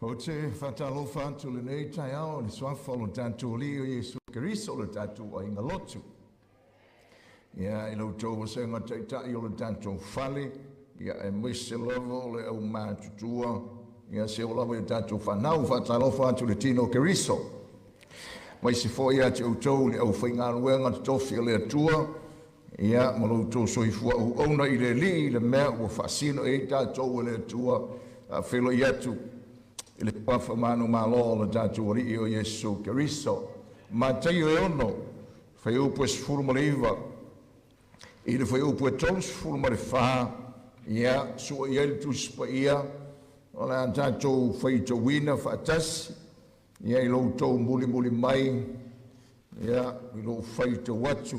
O te whatalofa atu le nei tai ao le swafa lo tātou li o Yesu Keriso le tātou o inga lotu. Ia i lau tau wa senga taitai o le tātou whale, ia e mwese lavo le au mātutua, ia se o lavo le tātou whanau whatalofa atu le tino Keriso. Mai se fo ia te au tau le au whaingaruenga te tofi le atua, ia ma lau tau soifua au ona i le li le mea ua whasino e tātou le atua, a whilo i atu. I le pafa manu malo le tātou ri o Yesu Keriso. Ma tei o ono, whai upu e sifuru ma le iwa. I le whai upu e tolu sifuru ma le wha, ia, sua i ele tuspa ia, o le tātou whai to wina whaatasi, ia i lau tau muli muli mai, ia, i lau whai to watu.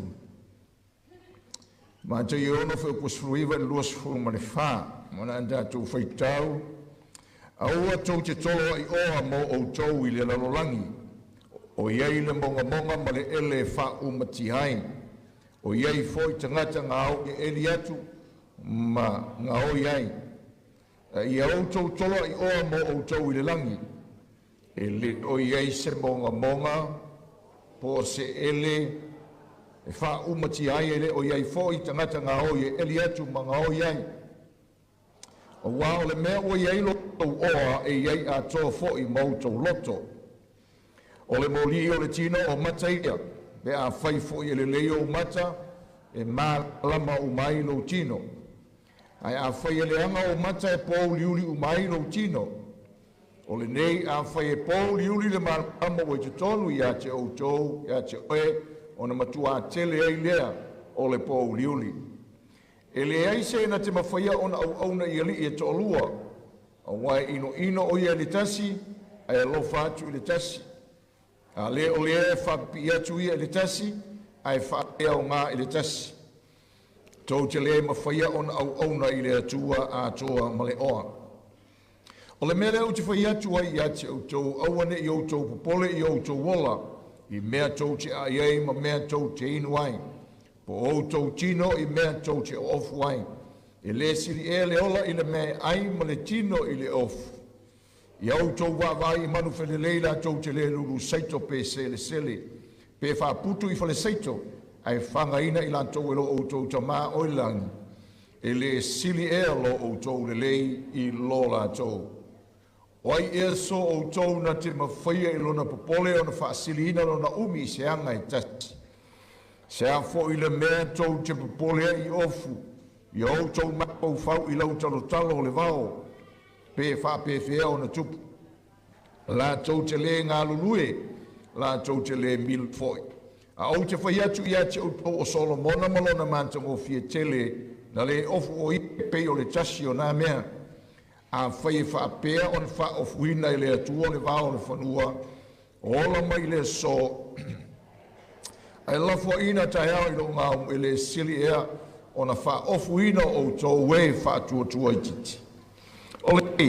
Ma tei o ono, whai upu e sifuru iwa, i lua sifuru ma le wha, o le tātou whai tau, aua tau te tolo i oa mo o tau i le lalolangi. O iei le monga monga ma le ele wha umati hai. O iei foi tangata ngā au e eli atu ma ngā o iei. I au tau tolo i oa mo o tau i le langi. O iei se monga monga po se ele e wha umati hai ele o iei foi tangata ngā au e eli atu ma ngā o iei. O wā o le mea ua iei loto oa e iei a toa fo i mautou loto. O le moli o le tino o mata ia, be a whai fo i le leo o mata e mā lama o mai lo tino. Ai a whai e le anga o mata e pō liuli o mai lo tino. O le nei a whai e pō liuli le mā lama o te tonu i a te o tō, i a te oe, o na matua tele ei lea o le pō liuli. E le aise na te mawhaia ona au auna i ali e to alua. A wai ino o ia le tasi, ai alo whaatu i le tasi. A le o le e whapi atu ia le tasi, ai whape au ngā i le tasi. Tau te le mawhaia ona au auna i le atua a toa ma le oa. O le mele au te whai atua i ate au tau awane i au tau popole i au tau wala, i mea tau te a iei ma mea tau te inuai. Po o tau tino i mea tau te ofu ai. E le siri e le ola i le mea ai ma le tino i le ofu. I au tau wawai i manu whele leila tau te le lulu saito pe se le sele. Pe wha putu i whale saito. Ai whanga ina i lan tau e lo o tau ta maa oilangi. E le siri e lo o tau le lei i lo la tau. Oai e so o tau na te mawhaia i lona popole o na wha sili ina lona umi se anga i tati. Se a fo i le mea tau te popolea i ofu, i au tau mapau fau i lau talo talo le vao, pe wha pe fea o na tupu. La tau te le ngā lulue, la tau te le mil foi. A au te whai atu i ate au tau o Solomona malona mantang o fia tele, na le ofu o i pe o le tasi o nā mea. A whai wha pea o le wha ofu ina i le atua o le vao le whanua, o la mai le so, ai lafo ina tai au i lo ngā ele sili ea o na wha ofu ina o tō wei Faatuatua i titi. O le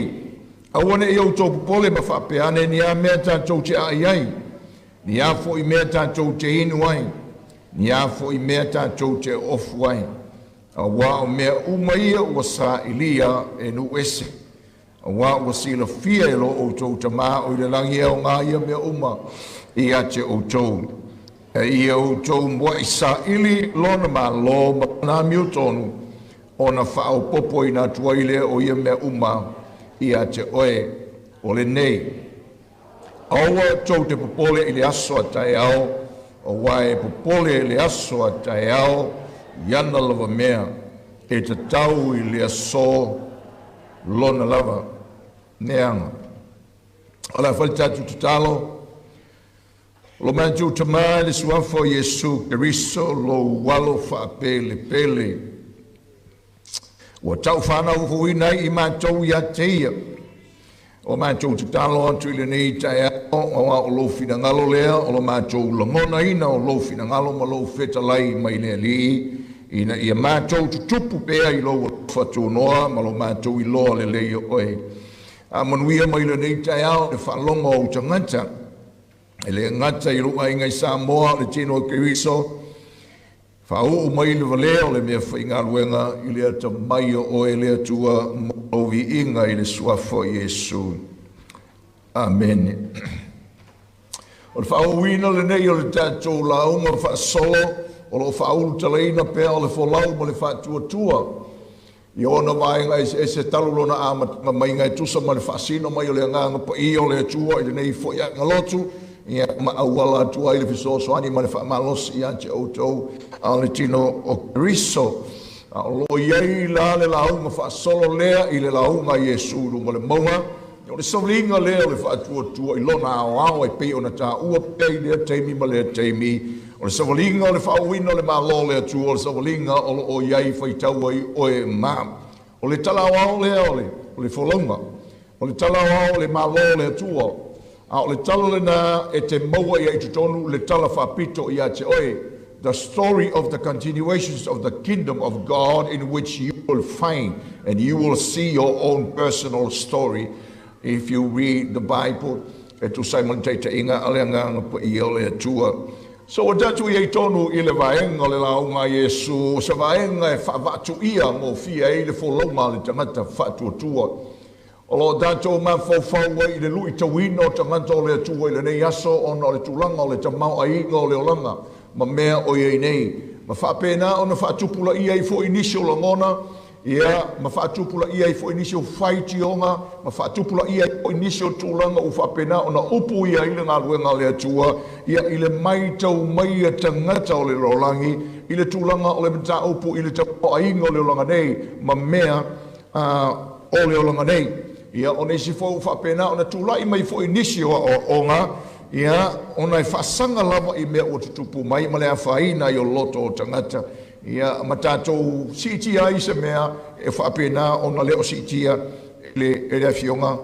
awane i au tō pupole ma wha peane ni a mea tātou te ai ai, ni a fo i mea tātou te inu ai, ni a fo i mea tātou te ofu ai. A wā o mea umaia ua sa ilia e nu ese. A wā ua sila fia e lo o tō tamā o i le langi e o ngā ia mea uma i ate o tō. E ia o tau mua i sa ili lona ma lo ma nā miutonu o na whao popo i nā tuaile o ia mea uma i a te oe o le nei. Aua tau te popole i le aso a tae ao, o wae popole i le aso a tae ao, iana lava mea e te tau i le aso lona lava neanga. O la whalitatu te talo, lo mantu tama le suafo Yesu Keriso lo walo fa pele pele. Wa tau whana uhuina i mantou ia teia. O mantou te talo atu i le nei tae o lo fina ngalo lea, o lo mantou langona ina o lo fina ngalo ma lo feta lai mai lea li. Ina ia mantou tutupu pea i lo fatu noa, ma lo mantou i loa le leo oe. A manuia mai le nei tae au le whalonga o tangata. Ele ngata i runga ingai Samoa le tino Keriso. Whau mai le valeo le mea whainga ruenga i lea ta mai o e lea tua mauvi inga i le suafo Yesu. Amen. O le whaauina le nei o le tātou launga o le whaasolo, o le whaulu talaina pēr o le Folau mo le Faatuatua. I ona vaenga e se talulona a mai ngai tusa ma le whaasino mai o le nganga pa i o le atua i le nei fo ia ngalotu, ia ma awala atua i le fisosoani ma le whaamalos i ante outou a le tino o Riso. O lo iei la le launga whaasolo lea i le launga Iesu mo le maunga, o le saulinga lea o le Faatuatua i lona ao e pei ona tā ua pei lea teimi ma lea teimi. O le savalinga o le whaauina o le malo lea tua, o le savalinga o iei whaitaua i oe maa. O le talawao lea o le wholaunga. O le talawao o le malo lea tua. O le tala lena e te maua i aitutonu le tala whapito i a te oe. The story of the continuations of the kingdom of God in which you will find and you will see your own personal story if you read the Bible. E tu Simon Teita inga aleanga pa i o le tua. So o tatu i tonu i le vaenga o le launga Iesu, sa vaenga e whaavatu ia mo fia i le wholonga le tangata Faatuatua. O lo tatu ma whauwhaua i le lui tawino o tangata o le atua i le nei aso o le tulanga o le tamau a inga o le olanga, ma mea o iei nei. Ma whapena o na whaatupula ia i fo inisio langona, ia, ma whaatupula ia i fo inisio whaitionga, ma whaatupula ia i fo inisio tūlanga u whapena o na upu ia i le ngā luenga le atua, ia i le mai tau mai a tangata o le rolangi, i le tūlanga o le mta upu i le tau ainga o le olanga nei, ma mea o le olanga nei. Ia, o nei si fo u whapena o na tūlai mai fo inisio o ngā, ia, o nei whasanga lava i mea o tutupu mai, ma le a whaina i o loto o tangata. Ia matatou sitia i se mea e whapena o na leo sitia le fionga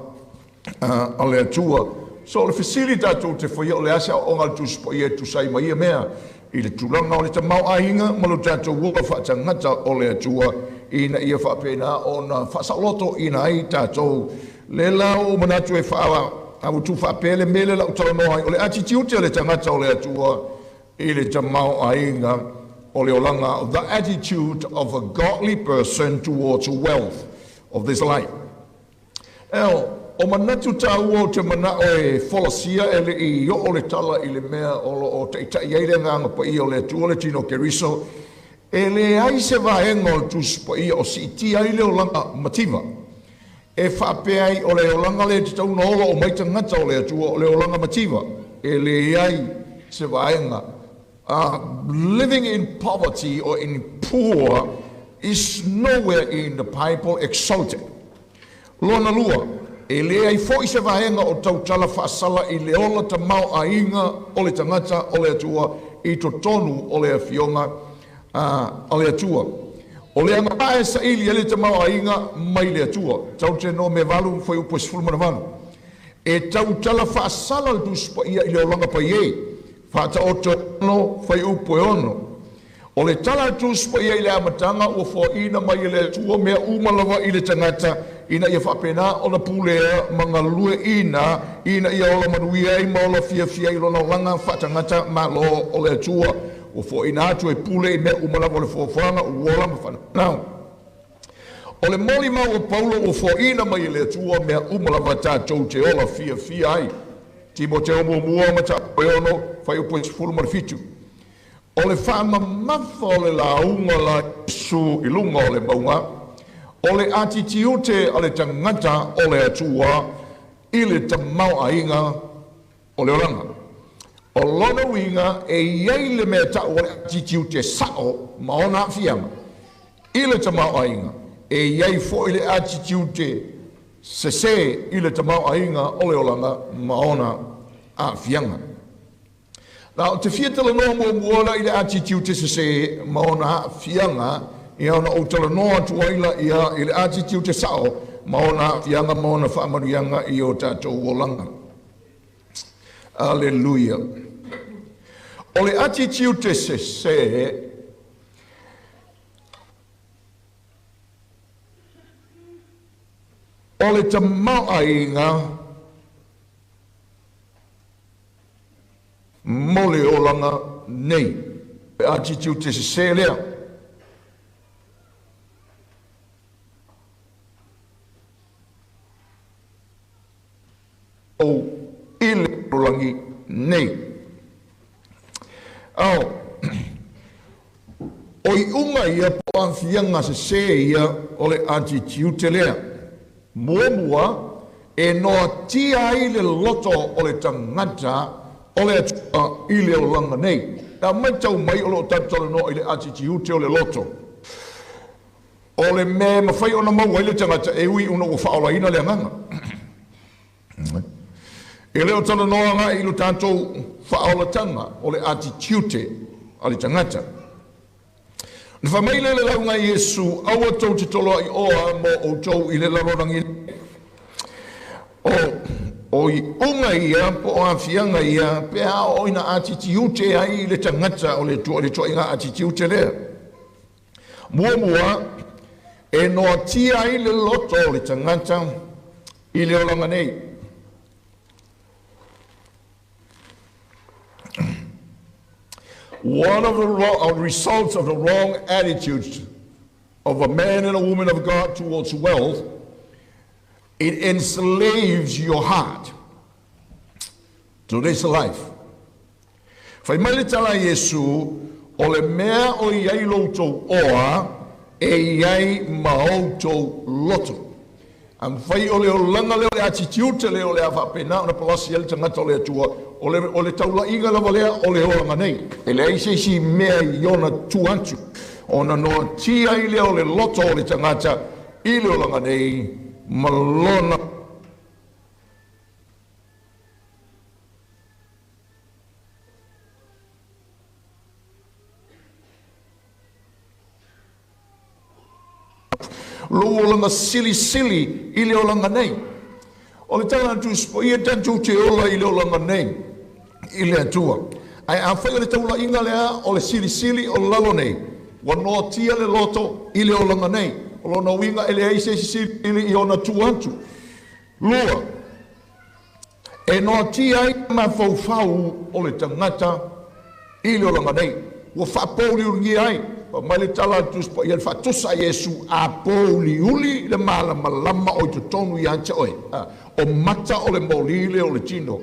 a le atua. So le facilitatou te whaia o le asa o ngal tuspo i e tusai mai e mea i le tulanga o le tamau ainga ma lo tatou wula whaatangata o le atua ina ia whapena o na whasaloto ina ai tatou le lau manatu e whaala au tu whapele mele lau talanoa o le attitude le tangata o le atua i le tamau ainga o le olanga, the attitude of a godly person towards wealth of this life. Eo, o manatu tāua o te mana o e wholasia e le i o le tala i le mea o te itai eire nganga pa i o le tua le tino keriso, e le ai se vaenga o tus pa i o si ti ai le olanga mativa. E whapeai o le olanga le te tauna ola o maita ngata o le atua o le olanga mativa. E le ai se vaenga. Living in poverty or in poor is nowhere in the Bible exalted. Lona lua, e le ai fo i se vaenga o tau tala whaasala i le ola ta mau a inga o le tangata o le atua i to tonu o le fionga o le atua. O le anga pae sa ili e le ta mau a inga mai le atua. Tau te no me valu foi upo sifulma na valu. E tau tala whaasala le tuspa ia i le olanga pa iei. Fata o te ono, whai upo e ono. O le tala tuspa ia i le amatanga o fo ina mai le tua mea umalawa i le tangata ina ia whapena o na pulea mga lue ina ia o la manuia i maola fia i lona langa whatangata ma lo o le tua o fo ina atu e pule i mea umalawa le fofanga uola ma whana. Now, o le moli mau o Paulo o fo ina mai le tua mea umalawa tātou te ola fia ai. Timoteo mua mata ono fai upo i sifuru marifitu. O le whaama mawha o le launga la Jesu i lunga o le maunga, o le atitiute o le tangata o le atua i le tamau ainga o le oranga. O lona winga e iei le mea ta o le atitiute sao maona fianga i le tamau ainga. E iei fo i le atitiute se i le tamau ainga o le olanga maona a fianga. Now, te fiatala noa mua i le attitude se maona a fianga, ia ona o tala noa tuaila ia i le attitude sao, maona a fianga, maona whaamarianga i o tātou olanga. Alleluia. O le attitude se o le tamau ainga mole olanga nei. Le attitude se lea. O lorangi nei. Au, oi unga ia po anfianga se ia ole attitude lea. Mua e noa tia ai le loto o le tangata o le atua i le o langa nei. Na mai tau mai o lo tatala no i le attitude o le loto. O le me mawhai o na mau ai le tangata e ui una o whaola ina le anganga. E leo tala noa nga i lo tātou whaola tanga o le attitude o le tangata. Na whamaile le launga Iesu awa tau te tolo i oa mo o tau i le larorangi. O i unga ia, po o awhianga ia, pea o ina attitude ai le tangata o le tua inga attitude lea. Mua, e noa tia ai le loto o le tangata i le olanga nei. One of the results of the wrong attitudes of a man and a woman of God towards wealth, it enslaves your heart to this life. Fai mai tala Yesu, o le mea o iai loutou oa, e iai maoutou loto. Am fai o leo langa leo le attitude leo le awhapena, o na palasi ele tangata o le atua, o le taula inga lava lea o le olanga nei. E le aise si mea i ona tuantu. O na noa tia i leo le loto o le tangata, i le olanga nei, malona. Lo olanga sili i le olanga nei. O le tala atu spo ia tantu te ola i le olanga nei. I le atua. Ai a whai o le taula inga lea o le sili o lalo nei. Wa noa tia le loto i le olanga nei. O lo na winga ele aise sili i ona tuantu. Lua. E noa tia i ma fau o le tangata i le olanga nei. Wa whapauli urungi ai. Ma le tala tuspo ia fatusa Yesu a poli uli le malama o te tonu i ancha oe. O mata o le maulile o le tino.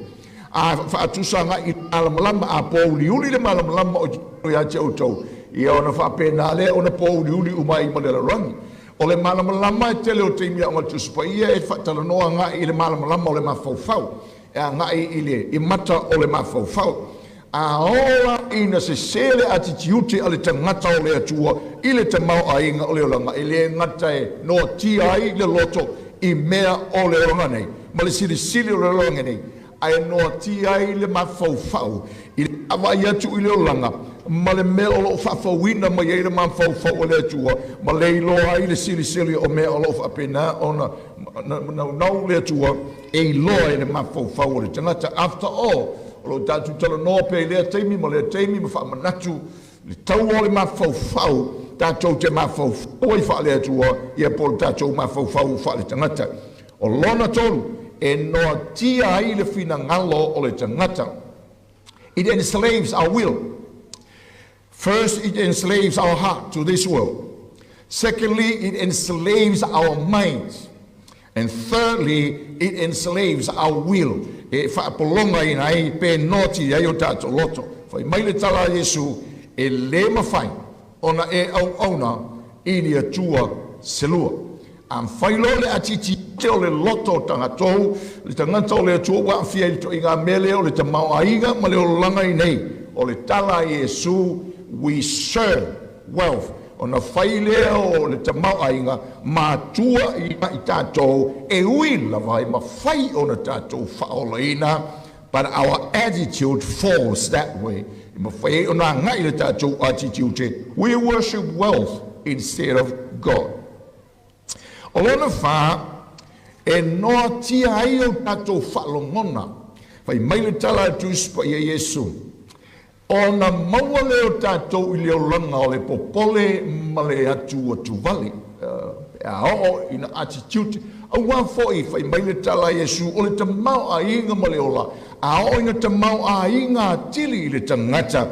A fatusa nga i malama a poli uli le malama o te tonu i ancha o tau. Ia ona whapena le ona poli uli umai ma le rangi. O le malama e tele o te imia o nga tuspo ia e fatala noa nga i le malama o le mafaufau. E nga i le i mata o le mafaufau. A ola ina se sele attitude ale tangata o le atua i le tamau a inga o le olanga i le ngata e noa tia ai le loto i mea o le olanga nei ma le sili o le olanga nei ai noa tia ai le mafaufau i le awai atu i le olanga ma le mea o lo whawhawina ma iei le mafaufau o le atua ma le iloa ai le sili o mea o lo whapena o na le atua e iloa i le mafaufau o le tangata. After all, lo tatu tala noa pe lea teimi ma whaamanatu le tau o le mafaufau tātou te mafaufau i wha lea tua ia po tātou mafaufau wha le tangata o lona tolu e noa tia ai le whina ngalo o le tangata. It enslaves our will. First, it enslaves our heart to this world. Secondly, it enslaves our minds. And thirdly, it enslaves our will. E whaapolonga ina ai pe noti ai o tātou loto. Whai maile tala Yesu e le mawhai ona e au auna ini atua selua. Am whailo le atiti te o le loto tangatou, le tangata o le atua wa fia i to inga mele o le tamau aiga ma le o langa i nei. O le tala Yesu, we serve wealth. Ona whailea o le tamau ainga mātua i tātou e uila vai ma whai o na tātou whaolaina, but our attitude falls that way. Ma whai o na ngai le tātou attitude. We worship wealth instead of God. O lona wha e noa tia ai o tātou whalongona. Whai maile tala atu spa ia Yesu. Ona maua leo tātou i leo langa o le popole ma le atu o tuvali. O ina attitude. A wafoi whai maile tala Yesu o le tamau a inga ma le ola. A o ina tamau a inga tili i le tangata.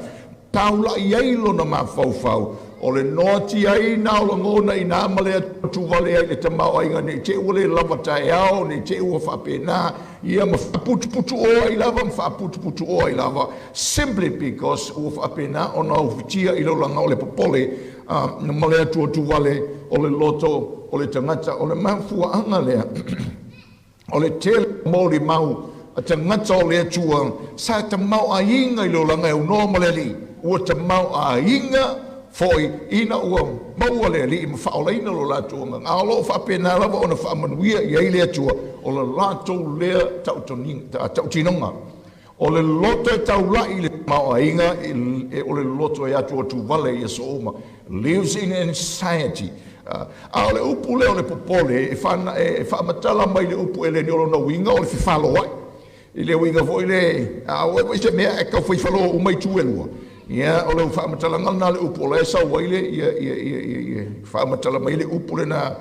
Taula i eilo na mafaufau. o le noti ai na o ngona i na male tu vale ai le tamau ai ngani te ule lava tai au ni te ua whapena ia ma putu o ai lava ma putu o ai lava simply because ua whapena o na ufitia i langa o le popole na male atu tu vale o le loto o le tangata o le mafua anga lea o le tele mori mau a tangata o le atua sa tamau a inga i langa e uno male li ua tamau a inga foi ina ua maua le li ma whaolaina lo lātou ngā alo whapena lava o na whamanuia i ai le atua o le lātou lea tau tinonga o le loto e tau lai le maua inga o le loto e atua tu vale i so oma lives in anxiety a le upu leo le popole e whamatala mai le upu e le niolo na winga o le whiwhalo ai i le winga foi le a oi se mea e ka whiwhalo o mai tu elua ia o le whaamatala ngana le upu le sa waile ia whaamatala mai le upu le na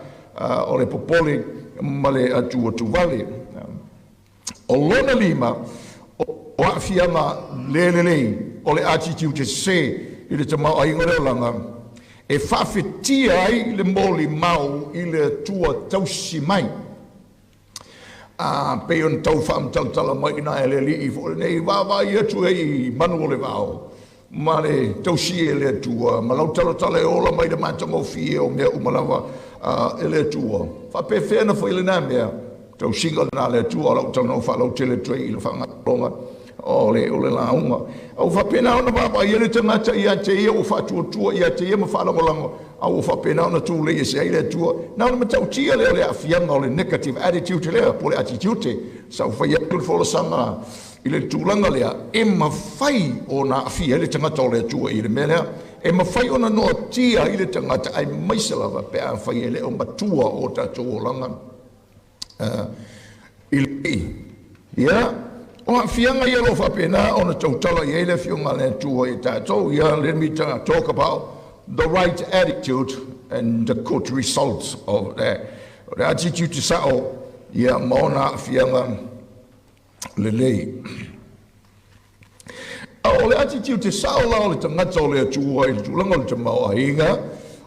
o le popole ma le atu vale o lona lima o afianga lelelei o le attitude se i le tamau ai ngore o langa e whawhetia ai le moli mau i le tua tausi mai pe on tau whaamtaltala mai na e le li i fo nei wawa i atu e manu o le vao ma le tausi e le atua ma lau talatala e ola mai le mātango fie o mea umalawa e le atua whape whena fo i le nā mea tausinga nā le atua lau tano whalau tele tui i le whangaronga o le launga au whapena ona wapa i ele tangata i a te ia o whatuatua i a te ia ma whalangolango au whapena ona tū le i se ai le atua na ona matau tia leo le awhianga o le negative attitude lea po le attitude sa whai atu le wholesanga i le tūlanga lea e mawhai o na awhia le tangata o le atua i le melea e mawhai o na noa tia i le tangata ai maisalawa pe a whai e leo matua o tātou o langa i le ia o fianga ia lo whapena o na tautala i ele fionga le tua i tātou ia let me talk about the right attitude and the good results of that the attitude to sao ia maona fianga le lei o le attitude to sao la o le tangata o le tua i le tūlanga o le tamau ainga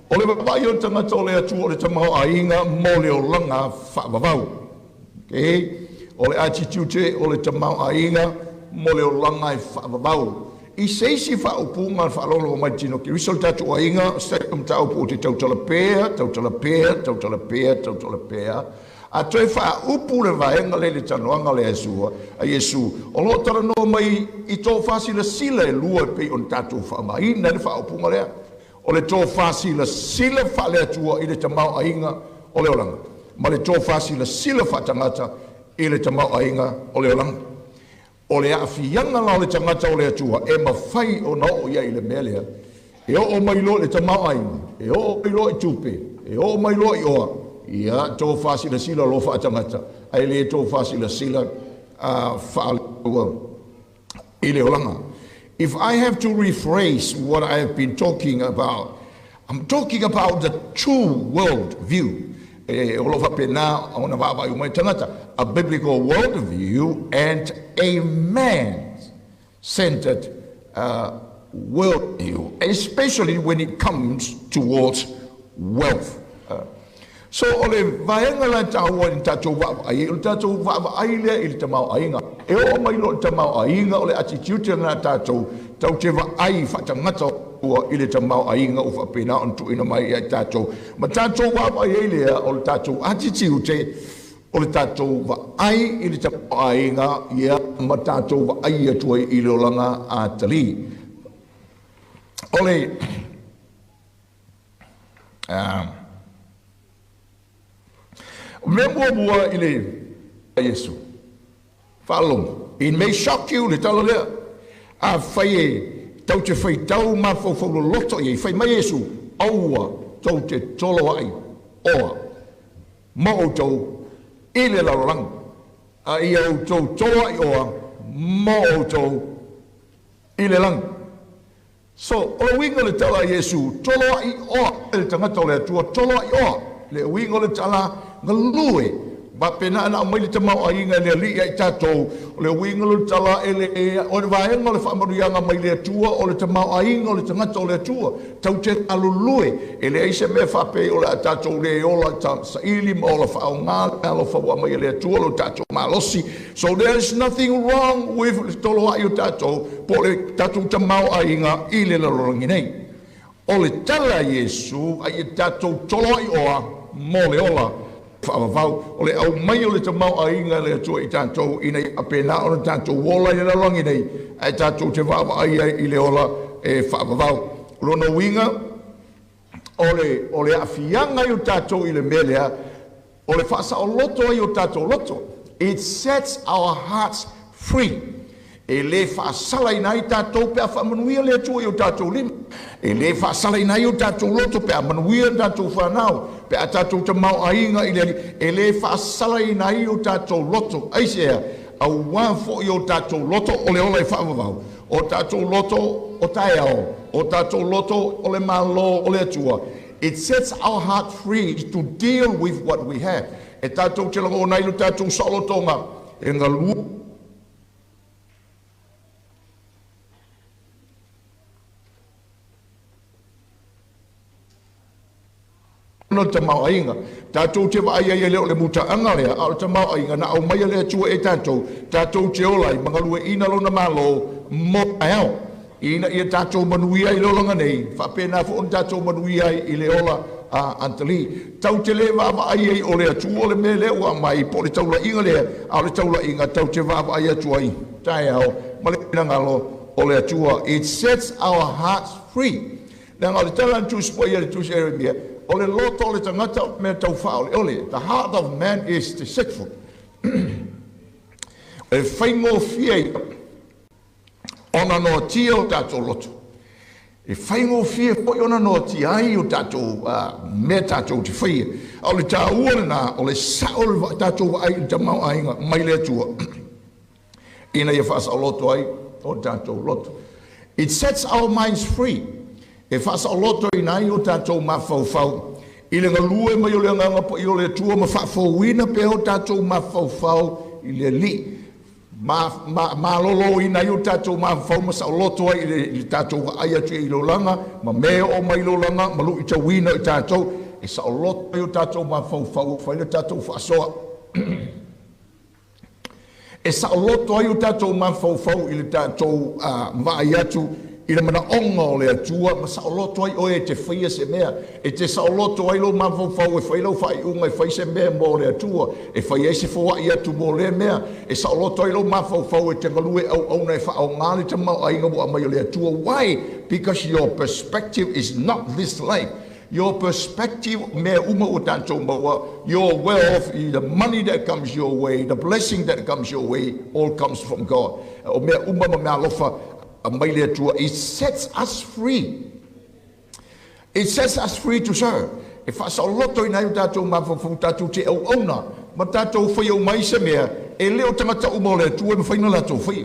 o le papai o le tangata o le tua o le tamau ainga mo le o langa whaavavau okay o le attitude o le tamau ainga mo le o langa i whaavavau i seisi whaupunga whalolo o mai tino ki risol tatu ainga sekum taupu o te tautalapea a toi whaupu le vaenga le tanoanga le Yesua a Yesu o lo tara no mai i tō whasila sila e lua pe on tatu whamaina le whaupunga lea o le tō whasila sila whale atua i le tamau ainga o le olanga ma le tō whasila sila whatangata i le tamau ainga o le olanga. O le awhianga la o le tangata o le atua e mawhai o nao ia i le melea. E o mailo le tamau ainga, e o mailo i tupe, e o mailo i oa. Ia tō whasila sila lo whaatangata, ai le tō whasila sila whaalua i le olanga. If I have to rephrase what I have been talking about, I'm talking about the true world view. A biblical worldview and a man-centered worldview, especially when it comes towards wealth. So, ole vaenga la taua in tatou wa'ai, ole tatou wa'ai lea i le tamau ainga. E o mai lo tamau ainga, ole attitude na tatou, tau te wa'ai whatangata ua i le tamau ainga o whapena on tuina mai i tatou. Ma tatou wa'ai lea, ole tatou attitude, ole tatou wa'ai i le tamau ainga, ia ma tatou wa'ai atua i le olanga a tali. Ole, Memua i le Yesu. Whalong. It may shock you, le tala lea. A whai e tau te whai tau ma whawhau loto i whai mai Yesu. Aua tau te tolo ai. Oa. Ma o tau i le larang. A i au tau tolo ai oa. Ma o tau i le lang. So, o winga le tala Yesu. Tolo ai oa. Le tangata o le atua. Tolo ai oa. Le winga le tala nga lue Ma pena ana mai le tamau ainga le li ai tatou o le winga lo tala ele o le vaenga o le whaamaruianga mai le atua o le tamau ainga o le tangata o le atua tau te alulue ele aise me whape o le tatou le ola sa ili ma o la whaonga alo whaua mai le atua lo tatou malosi. So there's nothing wrong with le tolo ai o tatou po le tatou tamau ainga i le larorangi nei. O le tala Yesu ai tatou tolo ai oa mo le ola whaavavau, o le au mai o le tamau a inga le atua I tātou I nei apena o le tātou wola I le larongi nei, ai tātou te whaava ai I le ola e whaavavau. Rono winga, o le awhianga I o tātou I le melea, o le whaasa o loto ai o tātou loto. It sets our hearts free. E le whaasala I nai tātou pe a whamanuia le atua I o tātou lima. E le whaasala I nai o tātou loto pe a manuia tātou whanau. Pe a tātou te mau ainga I le e le whaasala I nai o tātou loto. Aisea, au wāfo I o tātou loto o le ola I whaamavau. O tātou loto o taiao. O tātou loto o le malo o le atua. It sets our heart free to deal with what we have. E tātou te lango nai lo tātou salotonga. E ngā lua. No te mau ainga. Tātou te wa ai leo le muta anga lea, au te mau ainga, na au mai lea tua e tātou te olai, mga lue ina lona malo, mo aiao. Ina ia tātou manuia I lolanga nei, whapena fo on tātou manuia I le ola antali. Tau te le wawa ai o lea tua le me leo a mai, po le taula inga lea, au le taula inga, tau te wawa ai atua I. Tai au, ma le ina ngalo o lea tua. It sets our hearts free. Nā ngā le tala tu spoi le tu se mea, ole loto ole tangata me tau whao ole. The heart of man is deceitful. E whaingo fie ona no tia o tātou loto. E whaingo fie poi ona no tia ai o tātou me tātou te whaia. Ole tā uana nā, ole saol tātou ai te mau ainga mai le tua. Ina ia whasa o loto ai o tātou loto. It sets our minds free. E whasa o loto I nai o tātou mawhauwhau. I le ngalue mai o le nganga po I o le tua ma whawhauina pe o tātou mawhauwhau I le li. Ma lolo I nai o tātou mawhau ma sa o loto ai I le tātou ai atu I lo langa, ma mea o mai lo langa, ma lu I tawina I tātou, e sa o loto ai o tātou mawhauwhau, whaile tātou whaasoa. E sa o loto ai o tātou mawhauwhau I le tātou vai atu, I le mana onga o le atua, ma sa o loto ai oe te whaia se mea. E te sa o loto ai lo mawhauwhau e whailau whai unga e whai se mea mo le atua. E whai eise whua I atu mo le mea. E sa o loto ai lo mawhauwhau e te ngalue au nei whao ngāle te mau ainga mo a mai o le atua. Why? Because your perspective is not this life. Your perspective, mea uma o tātou maua, your wealth, the money that comes your way, the blessing that comes your way, all comes from God. O mea uma ma mea lofa, it sets us free. It sets us free to serve. If I saw loto in ayu tātou mawhawhau tātou te au auna, ma tātou whai au mai se mea, e leo tangata umole tua me whaina lātou whai.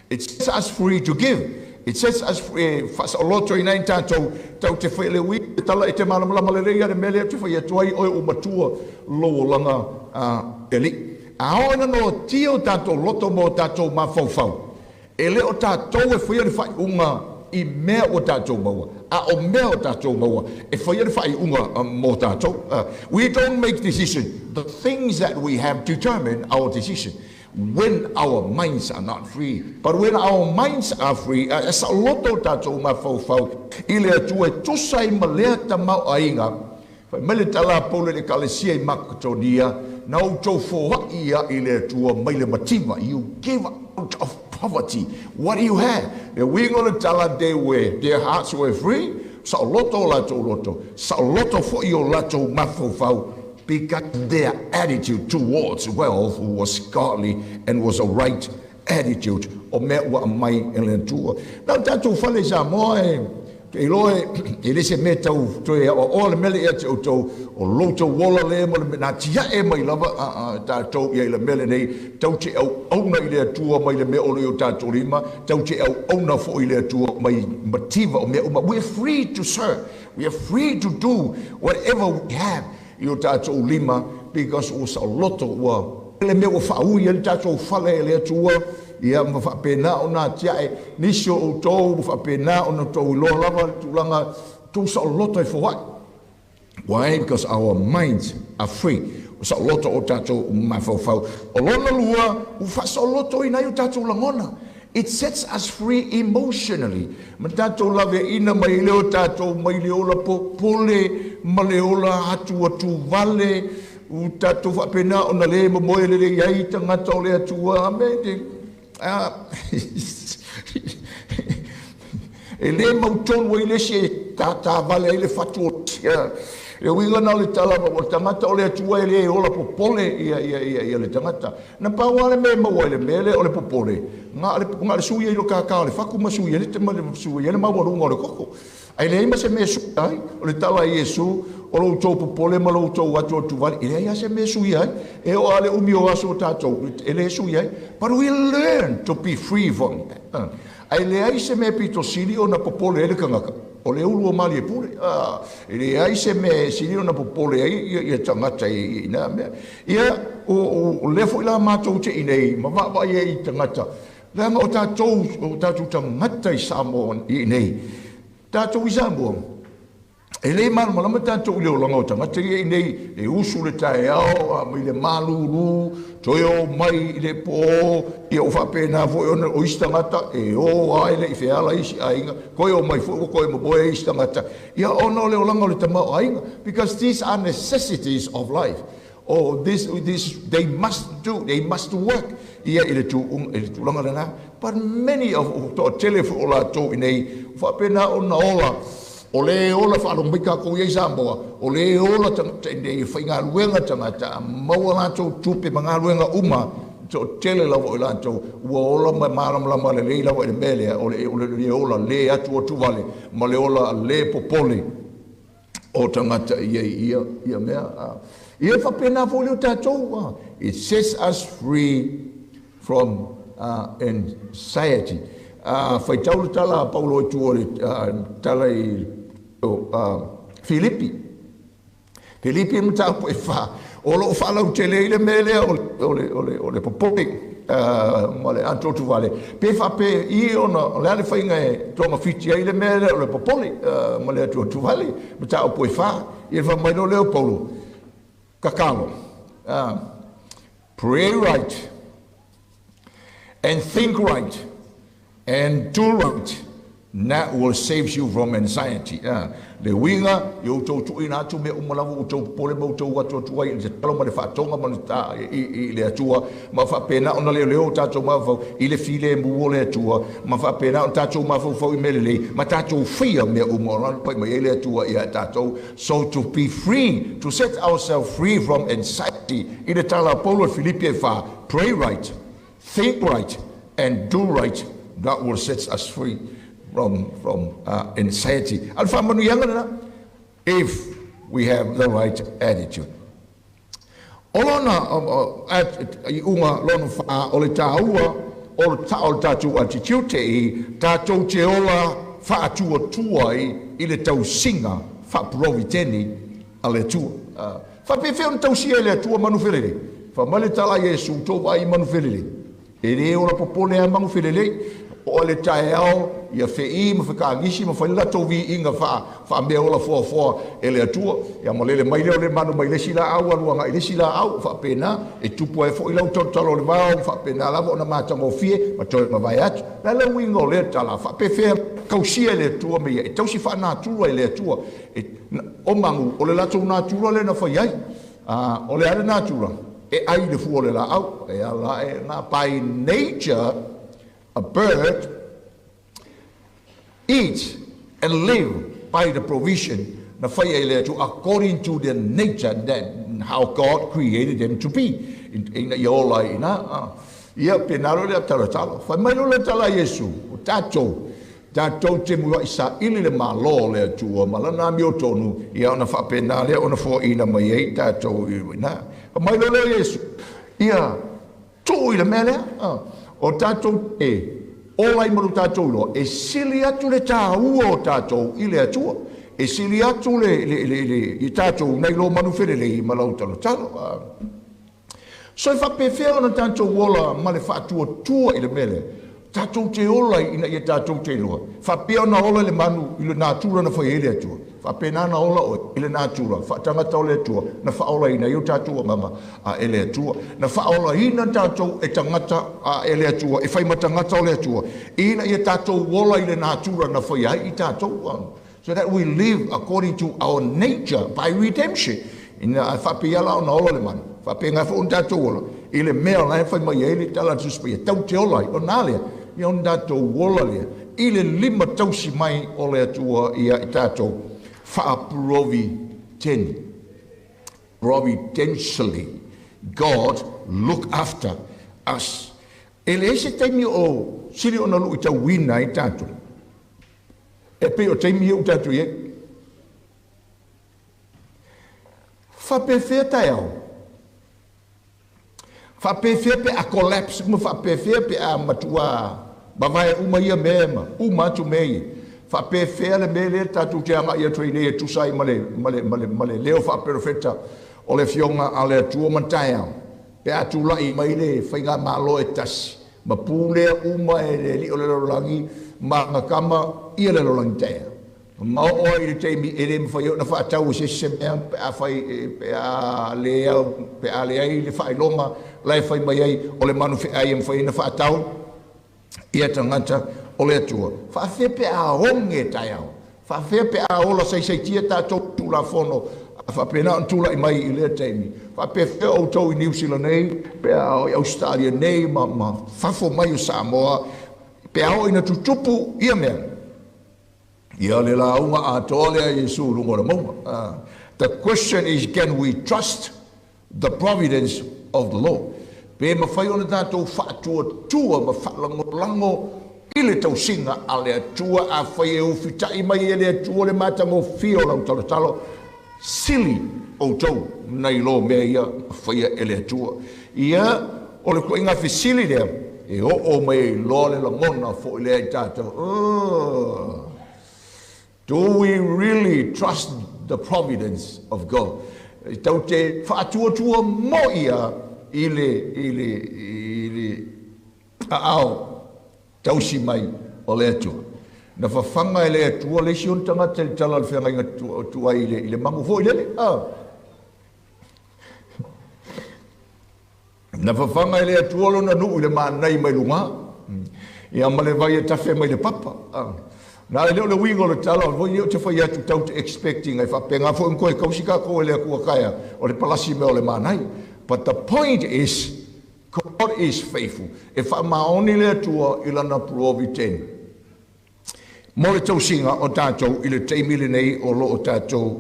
It sets us free to give. It sets us free. Whasa o loto in ayu tātou, tau te whai lewi, te tala e te malamalama le reia, le mele te whai atuai oi umatua loo langa te li. A hoina no tio tātou loto mo tātou mawhawhau. E leo tātou e whaia whai unga I mea o tātou maua. A o mea o tātou maua. E whaia whai unga mo tātou. We don't make decisions. The things that we have determine our decision. When our minds are not free. But when our minds are free, e sa loto tātou mawhauwhau. I lea tu e tosai ma lea ta mau ainga. Whai mele tala pole le kalesia I makatonia. Nau tau whoha ia I lea tua maile matima. You give out of poverty. What do you have? We're going to tell them their hearts were free. Sa loto lato loto. Sa loto fo io lato mafofau. Because their attitude towards wealth was godly and was a right attitude. O mea wa mai elentua. Now tatu fale sa moe. Ke loe, e lese me tau, toe o le mele e te o tau, o loto wola le mo le na tia e mai lava, tātou i le mele nei, tau te au auna I le atua mai le me o leo tātou lima, tau te au auna fo I le atua mai mativa o mea uma. We're free to serve. We are free to do whatever we have. I o tātou lima, because o sa loto ua le me o fa'u ia tatou fale le atua ia ma fa'apena ona tiae nisi o outou ma fa'apena ona tou iloa lava tulaga tou sa loto e foai. Why? Because our minds are free. Sa loto o tatou mafau o lona lua u fa sa loto ina i tatou langona. It sets us free emotionally. Ma tatou lave ina mai leo tatou mai leola popole ma leola atu vale u tatou whapena o na le moe le iai tangata o le atua amete. E le mautonu i le se tata vale i le Faatuatua. E winga na le tala o tangata o le atua e le ola popole ia le tangata. Na pauale me maua le mele o le popole. Nga le suia i lo kakao le whaku ma suia le te ma le suia le mawarunga o le koko. Ai le ima se me suia o le tala i Yesu o lo tau popole ma lo tau atu vale. E le ia se me suia e o ale umi o aso tatou. E le suia. But we learn to be free from that. Ai le ai se me pito sili o na popole e le kangaka. O le ulu o mali e pule. E le ai se me sili o na popole ai ia tangata i na mea. Ia o lefo i la mātou te inei. Ma wa ia i tangata. Langa o tātou tangata i Samoa i nei. Tātou i Samoa. E le malama tātou i leo langa o tangata i nei. Le usu le tae ao, mai le Lemalu, toi o mai i le po, i o whapena foi o istangata, e o aile i whiala isi ainga, koe o mai fuko koe mo boe istangata. Ia ono leo langa o le tamau ainga, because these are necessities of life. Oh, this they must work. Ia i le tūlanga rana. But many of to telefo o la tō i nei, whapena o na ola, o le ola whaalomika ko iei Samoa, o le ola tangata i nei, whainga luenga tangata, maua lātou tupe mga luenga uma, to tele lawa o lātou, ua ola mai māramalama le lei lawa i le melea, o le ola le atu o tuvale, ma le ola le popole, o tangata ia mea. Ia whapena fōle o tātou, it sets us free from anxiety. Whai taulu tala Paulo i tuore tala i Filipi. Filipi mta po e wha. O lo whalau te leile melea o le popoke. Ma le antotu vale. Pe whape i ona, le ale whainga e tonga whiti ai le melea o le popole. Ma le antotu vale. Mta po e wha. I e whamaino leo Paulo. Kakalo. Pray right. And think right. And do right. That will save you from anxiety. Le winga, i o tau tui nā tu me umalavu o tau pole mo tau watu atua i le talo ma le whātonga ma le tā i le atua. Ma whapena ona leo leo tātou mawhau i le file mua le atua. Ma whapena ona tātou mawhau i melele. Ma tātou whia me umalavu pai ma le atua i a tātou. So to be free, to set ourselves free from anxiety. I le tala Paulo Filipi e wha, pray right, think right, and do right. That will set us free from anxiety. If we have the right attitude. Olona i unga lona wha o le tāua o le tātou attitude i tātou te ola Faatuatua i le tausinga whaproviteni a le tua. Whapewhea on tausia le tua manufilele. Whamale tala Yesu tō vai manufilele. E re ora popole a manufilele. O le tae ao, ia whei, ma whakaangisi, ma whaila tovi inga wha mea ola fua e le atua. Ia ma lele mai leo le manu mai le sila au, aluanga i le sila au, wha pena, e tupu e fo ilau talo le vao, wha pena lava o na mātanga o fie, ma toi ma vai atu. Lele winga o le tala, wha pe whea kausia le atua mea, e tausi wha nā tura i le atua. O mangu, o le lato nā tura le na whai ai, o le ale nā tura, e ai le fua le la au, e ala e nā by nature, a bird eats and live by the provision according to the nature that how God created them to be. Ia penaro le talatala. Fa mai lo le tala Yesu. Tatou te mua isa ili le malo le tua malana mi o tonu. Ia ona fa penale ona fo ina mai ei tatou ina. Fa mai lo le Yesu. Ia tu ile mele. O tātou o lai maru tātou loa, e sili atu le tāua o tātou i le atua, e sili atu i tātou nei lo manu where le i malau talo. So e whapewhea ona tātou wola ma le whātua i le mele, tātou te ola ina i tātou te lua. Whapea ona ola le manu i le nātura na whai ele atua. Whapea nana ola o i le nātura, whaatangata o le atua, na whaola ina i o tātua mama a ele atua. Na whaola ina tātou e tangata a ele atua, e whai matangata o le atua. Ina i tātou wola i le nātura na whai ai i tātou. So that we live according to our nature by redemption. Ina whapea la ona ola le manu. Whapea ngā whaun tātou ola. I le mea lai whai mai ele tala tuspia. Tau te ola i o nā lea. I on tātou wola lea. I le 5 tausi mai o le atua i tātou. Providentially, God look after us. Ele ese taimi o siri ona lu i tau wina i tātou. E pe o taimi o tātou e. Whapewhea tai au. Whapewhea pe a collapse, whapewhea pe a matua. Mawai uma ia mema, uma atu mei. Whapewhea le mele tātou te anga ia tui nei e tusai male leo whaperofeta o le fionga a le atua mantai au. Pe atu lai mai le whainga malo e tasi. Ma pūlea uma e le li o le lorangi, ma ngakama ia le lorangi tea. Ma o i le teimi e le mwhai o na whaatau se se mea pe a whai pe a le ai le whai longa lai whai mai ai o le manu whai ai mwhai na whaatau ia tangata o le atua. Whawhea pe a honge tai au. Whawhea pe a ola sei tia tātou tūla whono. Whapena an tūla i mai i lea teimi. Whapewhea o tau i New Zealand nei, pe a o i Australia nei, ma whafo mai o Samoa, pe a o ina tutupu ia mea. Ia le la unga a tōlea Jesu lungora maunga. The question is, can we trust the providence of the Lord? Pe ma whai ona tātou Faatuatua ma whalangolango i le tau singa a le atua a whai e uwhitai mai e le atua le matango fio lau talotalo sili o tau nei lo mea ia whai e le atua. Ia o le kua inga whisili lea e o mai lo le langona fo i le ai tātou. Do we really trust the providence of God? Tau te Faatuatua mo ia i le au tausi mai o le atua. Na whawhanga i le atua le si on tanga te tala le whenga inga tua i le mangu fo i lele. Na whawhanga i le atua lo na nuu i le maanai mai lunga. Ia ma le vai e tawhe mai le papa. Nā leo le wingo le tala, voi leo te whai atu tau te expecting ai whapenga fo inkoe kausika ko e lea kua kaya o le palasi meo le manai. But the point is, God is faithful. E whamaoni le atua i lana providence. Mo le tau singa o tātou i le teimile nei o lo o tātou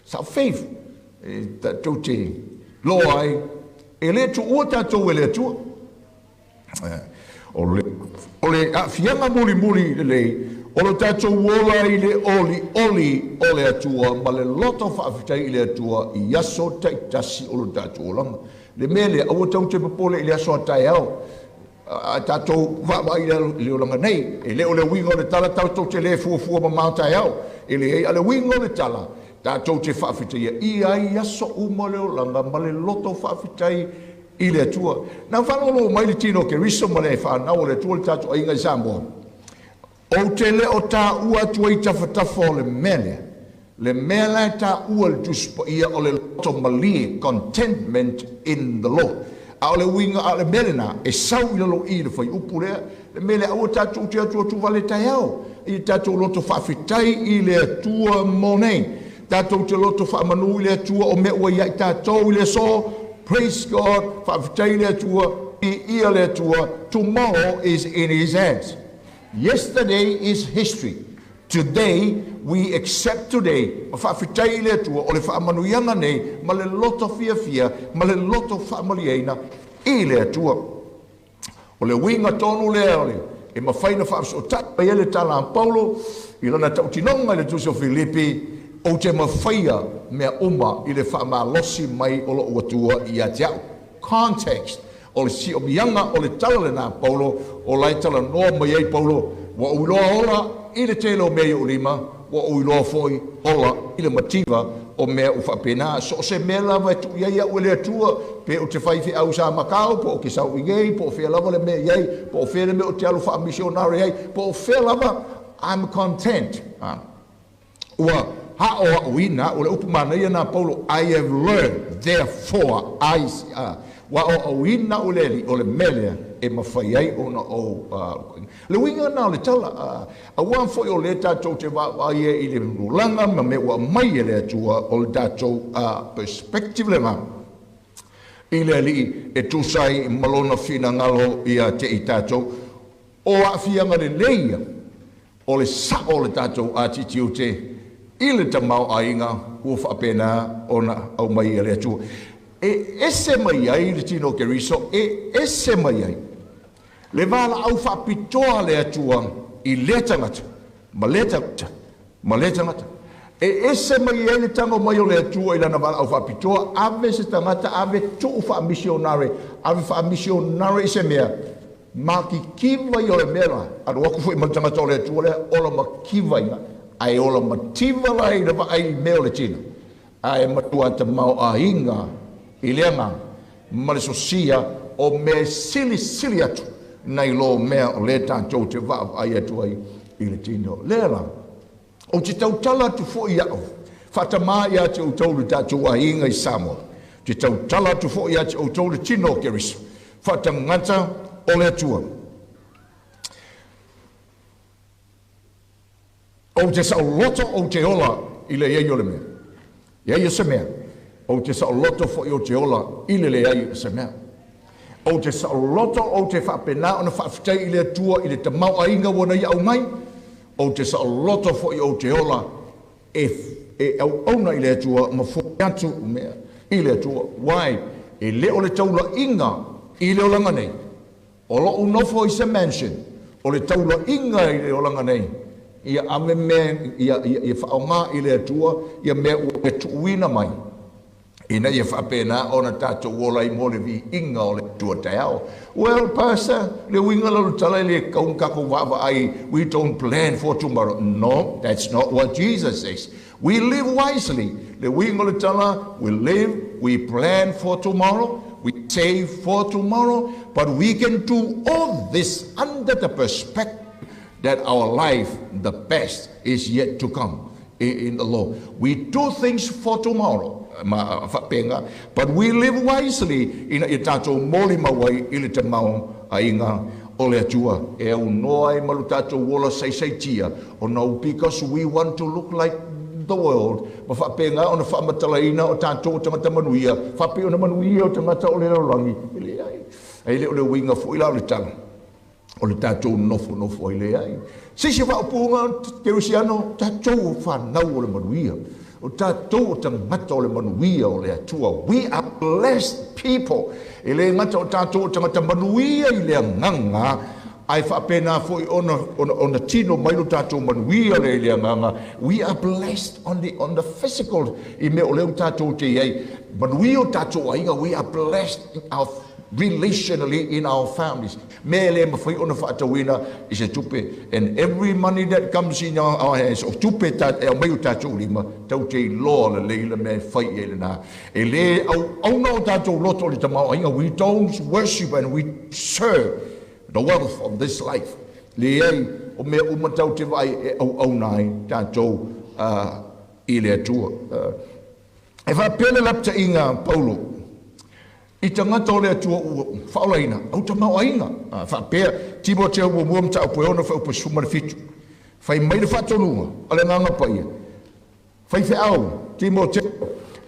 sa faithful. Tātou te lo ai. E le tu ua tātou e le atua. O le fianga muli lei, o le tātou wola i le oli o le atua, ma le loto whaafitai i le atua i aso taitasi o le tātou olanga. Le mele, awa tau te papole i le aso atai au, tātou whaama i le olanga nei, e le o le wingo le tala, tātou te le fuafua ma mātai au, e le ei a le wingo le tala, tātou te whaafitai i ai aso uma le olanga, ma le loto whaafitai i le atua. Nā whanolo mai le tino ke riso ma le whanau le tua le tātou a inga i Samoa. O te le o tā ua tua i tawhatawha o le mele. Le mele tā ua le tuspa ia o le loto malie, contentment in the Lord. A o le winga a le mele na, e sau i lalo i le whai upu lea, le mele a ua tātou te atua tu vale tai au. I tātou loto whawhitai i le atua monei. Tātou te loto whamanu i le atua o me ua i tātou i le so. Praise God, tomorrow is in His hands. Yesterday is history. Today, we accept today. Whawhitai le atua, o le whaamanuianga nei, ma le loto fia, ma le loto whaamaliaina, i le atua. O le winga tonu le aole, e ma whaina whaafso tata, e le tala an Paulo, i lana tautinonga le tuso Filipi, o te mawhaia mea uma i le whaamalosi mai o lo uatua i a te au. Context. O le si o mianga o le tala le nā Paulo, o lai tala noa mai ei Paulo, wa uloa ora i le telo mea o lima, wa o iloa foi, ola, i le mativa, o mea o whapena, so se mea lava e tu iaia o le atua, pe o te whaiwhi au sa makau, po o ke sau igei, po o whea lava le mea iei, po o whea le mea o te alu wha missionari iei, po o whea lava, I'm content. Ua, ha o uina, o le upumana ia na Paulo, I have learned, therefore, wa o uina o le melea, e mawhai ai ona o le winga na le tala a wan foi o le tatou te wai i le rulanga ma me ua mai e le atua o le tatou perspective le ngā i le ali e tūsai malona whina ngalo i a te i tatou o a whianga le leia o le sa o le tatou a titi o te i le tamau a inga ua whapena ona au mai e le atua e ese mai ai le tino ke riso e ese mai ai le vala au whapitoa le atua i le tangata, ma le tangata. E ese mai e le tango mai o le atua i lana vala au whapitoa, ave se tangata, ave tuu wha missionare i se mea, ma ki kiwa i o le mea, anu waku fui ma tangata o le atua le, ola ma kiwa inga, ai ola ma tiva lai na wa ai mea o le tina, ai matua te mau a inga, i leanga, ma le sosia, o me sili atu, nei lo mea o le tātou te wā ai atu ai i le tino. Lera, o te tautala tu fo i au, whatamā i ate o tauru tātou a inga i Samoa. Te tautala tu fo i ate o tauru tino ke riso. Whatangata o le atua. O te sao loto o te ola i le iei o le mea. Iei o se mea. O te sao loto fo i o te ola i le iei o se mea. O te saoloto o te whapena o na whawhitai i le atua i le tamau a inga wana i au mai. O te saoloto fo i o te ola e au auna i le atua ma fo atu mea i le atua. Wai, e le o le taula inga i le olanga nei. O lo unofo i se mansion. O le taula inga i le olanga nei. Ia ame mea, ia whaonga i le atua, ia mea ua e tuuina mai. Ina ia whapena o na tātou wola i mole vi inga o le tua te ao. Well, Pastor, le winga lalu tala le kaungkako wawa ai, we don't plan for tomorrow. No, that's not what Jesus says. We live wisely. Le winga le tala, we live, we plan for tomorrow, we save for tomorrow, but we can do all this under the perspective that our life, the best, is yet to come in the Lord. We do things for tomorrow. But we live wisely in a tato moli mawai ili te mau a inga o le atua e au noa e malu tato wola sei tia o no because we want to look like the world ma whapenga o na whamatalaina o tato o tangata manuia whape o na manuia o tangata o le rangi ili ai le o le winga fu ila o le tala o le tato nofo ili ai sisi whaupunga ke usiano tato whanau o le manuia o tātou tangata o le manuia o le atua. We are blessed people. E le ngata o tātou tangata manuia i le nganga, ai whapena foi ona tino mailu tātou manuia le nganga. We are blessed on the physical. I me o leo tātou te iei. Manuia o tātou ainga, we are blessed in our relationally in our families. Me le mawhai ona whaatawina is a tupe. And every money that comes in our hands, o tupe e mai o tātou lima, tau te loa le leila me whai e le nā. E le au na o tātou loto le tamau ainga, we don't worship and we serve the wealth of this life. Le ei, o me umatau te vai e au nai tātou i le atua. E whapele lapta inga Paulo, I tangata o le atua ua whaolaina, au ta mau ainga. Whapea, Timoteo ua muam ta upo eona wha upo sumare fitu. Whai mai le whatonunga, ale nganga paia. Whai whi au, Timoteo,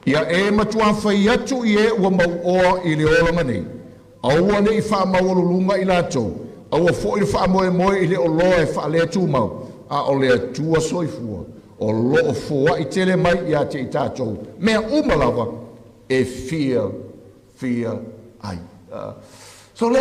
ia e matua whai atu I e ua mau oa I le olanga nei. Aua ne I wha mau alulunga I lātou. Aua fo I le wha moe I le oloa e wha le atu mau. A o le atua soifua. O loo fua I tele mai I a te I tātou. Mea umalawa e fear ai. So le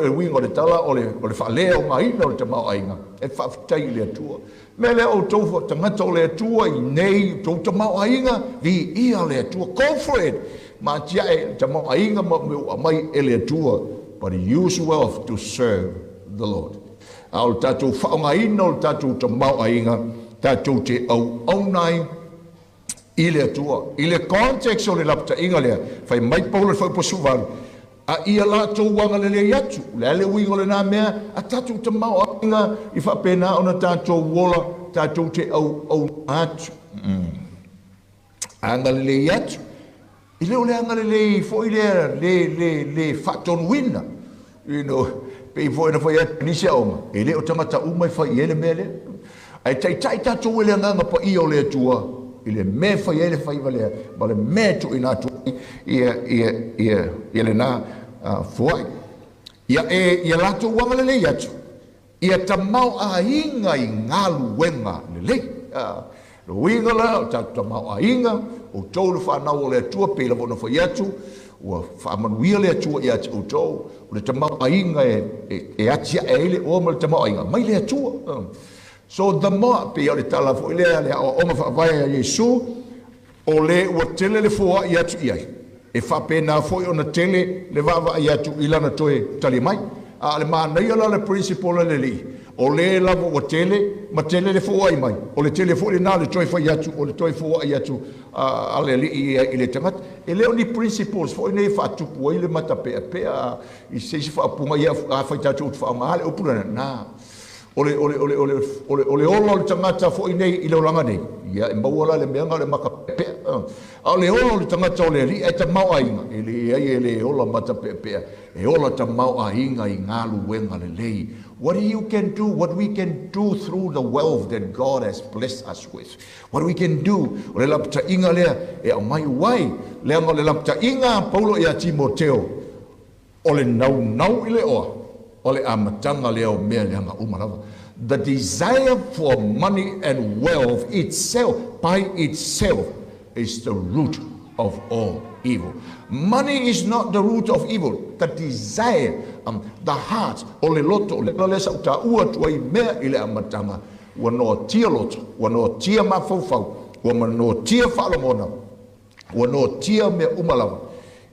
winga o le tala o le whaalea o maina o le tamau ainga. E whaafitai le atua. Me le o tau tangata o le atua I nei tau tamau ainga vi ia le atua. Go for it. Ma tia e tamau ainga ma mai e le atua. But use wealth to serve the Lord. a o tātou whaongaina, o tātou te mau ainga, tātou te au nai, i le atua. I le context o le lapta inga lea, whai mai paula whai posuwaru, a ia lātou wanga le lea atu, le wingo le nā mea, a tātou te mau ainga, i whapena o na tātou wola, tātou te au atu. Anga le lea atu, i leo le anga le lea, fo i le whaton wina, pe i fo ina whai atu nisi aonga, e leo tangata umai whai ele mea lea, ai tai tātou ele anga pa i o le atua, i le me whai ele whai walea, ma le me tu ina tu ia le nā fuai. Ia lato wanga le lei atu, ia tamau a inga i ngalu wenga le lei. Lo winga la, o tamau a inga, o tau le whanau o le atua, pe la wana whai atu, ua whaamanuia le atua i atu o tau, o le tamau a inga e atia e ele o ma le tamau a inga, mai le atua. So the more, pe o le tala fo ile le o ma whaavai a Yesu, o le ua tele le fua i atu iai. E whapena fo i ona tele le wawa i atu ilana toe tali mai. A le maa nei ala le principle le li. O le lavo ua tele, ma tele le fua i mai. O le tele fo i nā le toe whai atu, o le toe fua i atu a le li i le tangat. E leo ni principles fo i nei whaatupu i le mata pea i seisi whaapunga i a whai tatu utu whaamahale o purana. Nā. Ole olo le tangata fo i nei i le olanga nei. Ia e mauala le meanga le maka pea. Ole olo le tangata o le li e ta mau ainga. E le ola mata pea. E ola ta mau ainga i ngalu wenga le lei. What you can do, what we can do through the wealth that God has blessed us with. What we can do. O le lapta inga lea e au mai wai. Leanga le lapta inga Paulo e a Timoteo. O le nau i le oa. Ole amatanga leo mea leanga umarava. The desire for money and wealth itself, by itself, is the root of all evil. Money is not the root of evil. The desire, the heart, ole loto, le lesa uta ua tuai mea ile amatanga. Wano tia loto, wano tia mafofau, wano tia whalamona, wano tia mea umalava.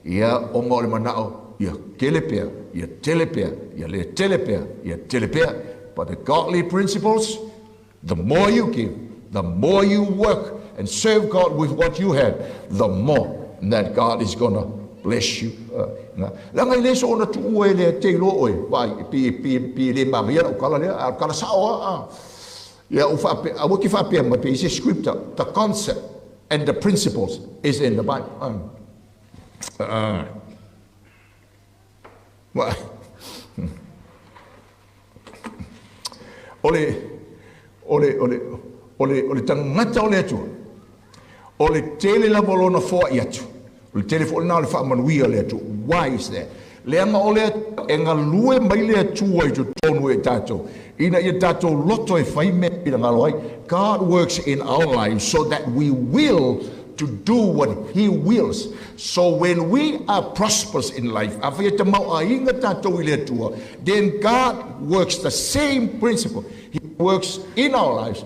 Ia oma ole manao. Ia kelepea, ia telepea, ia le telepea, ia telepea. But the godly principles, the more you give, the more you work and serve God with what you have, the more that God is going to bless you. Langa i leso ona tuua e le te lo oe, vai, pi le maria, o kala sao, ia waki whapea ma pe ise scripture, the concept and the principles is in the Bible. Ole tangata ole atua. Ole tele la bolona fo i atu. Ole tele fo na le fa manuia le atu. Why is that? Leanga ole enga lue mai le atua I tonu e tato. Ina I tato loto e fai me I ngaloi. God works in our lives so that we will to do what He wills. So when we are prosperous in life, then God works the same principle. He works in our lives.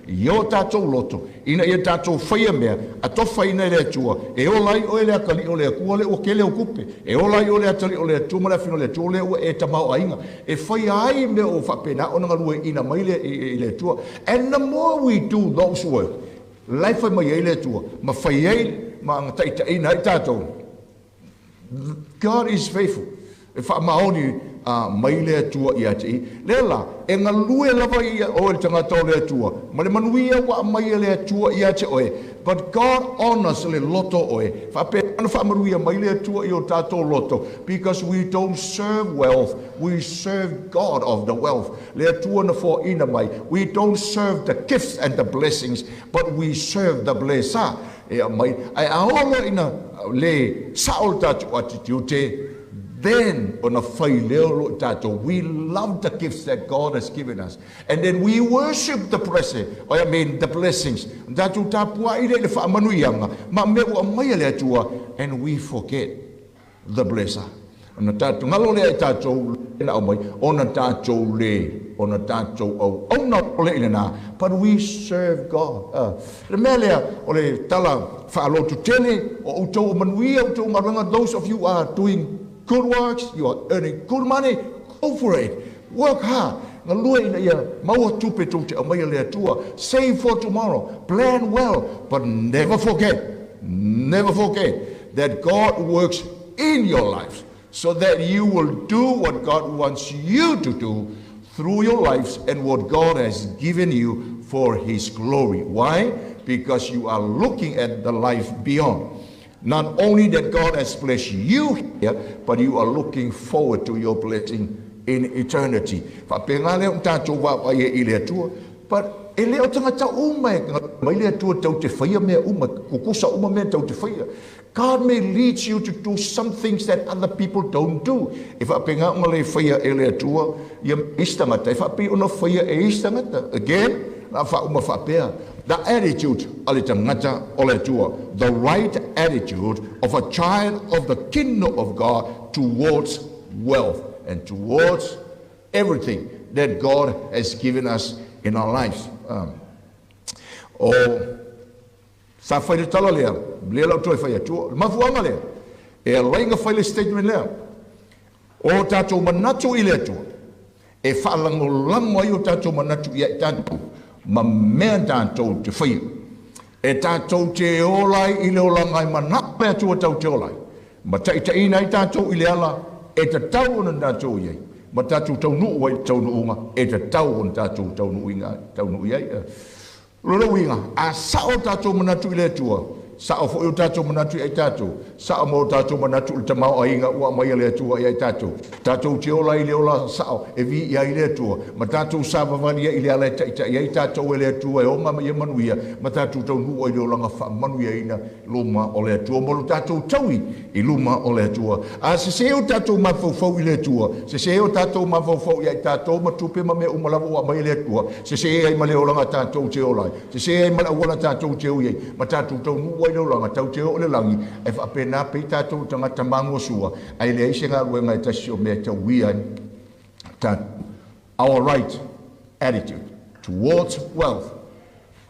Yo tātou loto, ina ia tātou whaia mea, a tofa ina le atua, e olai o ele akali o le akua le o kele o kupe, e olai o le atali o le atua malafino le atua le ua e tamau ainga, e whaia ai mea o whapena o nga lue ina mai le atua. And the more we do those work, life mai e le atua, ma whaiei, ma ngataita ina i tātou. God is faithful. E whaamaoni, mai le atua I ati. Lela, e ngā lue lava I o le tangata o le atua. Ma le manuia wa mai le atua I ati oe. But God honors le loto oe. Whape ana whaamaruia mai le atua I o tātou loto. Because we don't serve wealth. We serve God of the wealth. Le atua na fo ina mai. We don't serve the gifts and the blessings. But we serve the blessa. E mai. Ai aola ina le saol tātou ati te. Then, on a we love the gifts that God has given us. And then we worship the the blessings. And we forget the blesser. But we serve God. Those of you are doing good works, you are earning good money, go for it. Work hard. Ngā lua ina ia maua tupe tau te amai le atua. Save for tomorrow. Plan well. But never forget that God works in your lives so that you will do what God wants you to do through your lives and what God has given you for His glory. Why? Because you are looking at the life beyond. Not only that God has blessed you here, but you are looking forward to your blessing in eternity. But eleo tangata umai mai le tua tau te whaia mea uma kukusa uma mea tau te whaia. God may lead you to do some things that other people don't do. If I penga uma le whaia ele tua ia istangata. If I pe una whaia e istangata. Again, na wha uma whapea. The attitude ale tangata ole tua. The right attitude of a child of the kingdom of God towards wealth and towards everything that God has given us in our lives. Sa whaile tala lea, lea lau toi whaia tua, mafuanga lea, e lainga whaile statement lea, o tātou manatu i lea tua, e whaalango lango ai o tātou manatu i tātou, ma mea tātou te whaia, e tātou te olai i leo langai manapea tua tau te olai, ma taitaina i tātou i leala, e ta tau na tātou iei, ma tātou tau nuu wai tau nuunga, e ta tau on tātou tau nuinga, tau nuu iei. Lolo winga, a sao tātou manatu i le tua, sao fo i tātou manatu i tātou, sao mo tātou manatu i tamau a inga ua mai le tua i tātou. Tātou te ola i le ola sao, e vi i le tua, ma tātou sāpavania i le ala i tātou e le tua e onga mai e manuia, ma tātou tau nuu i le olanga wha manuia ina luma o le tua, molo tātou taui i luma o le tua. A se seo tātou mawhau i le tua, se seo tātou mawhau i tātou matupe ma me umalawa a mai le tua, se seo ai ma le olanga tātou te olai, se seo ai ma le olanga tātou te ui, ma tātou tau nuu i le olanga tau te o le langi, e whapena pe tātou tangata mango sua, ai le eise ngā ruenga e tasi o mea tau wia tātou. Our right attitude towards wealth,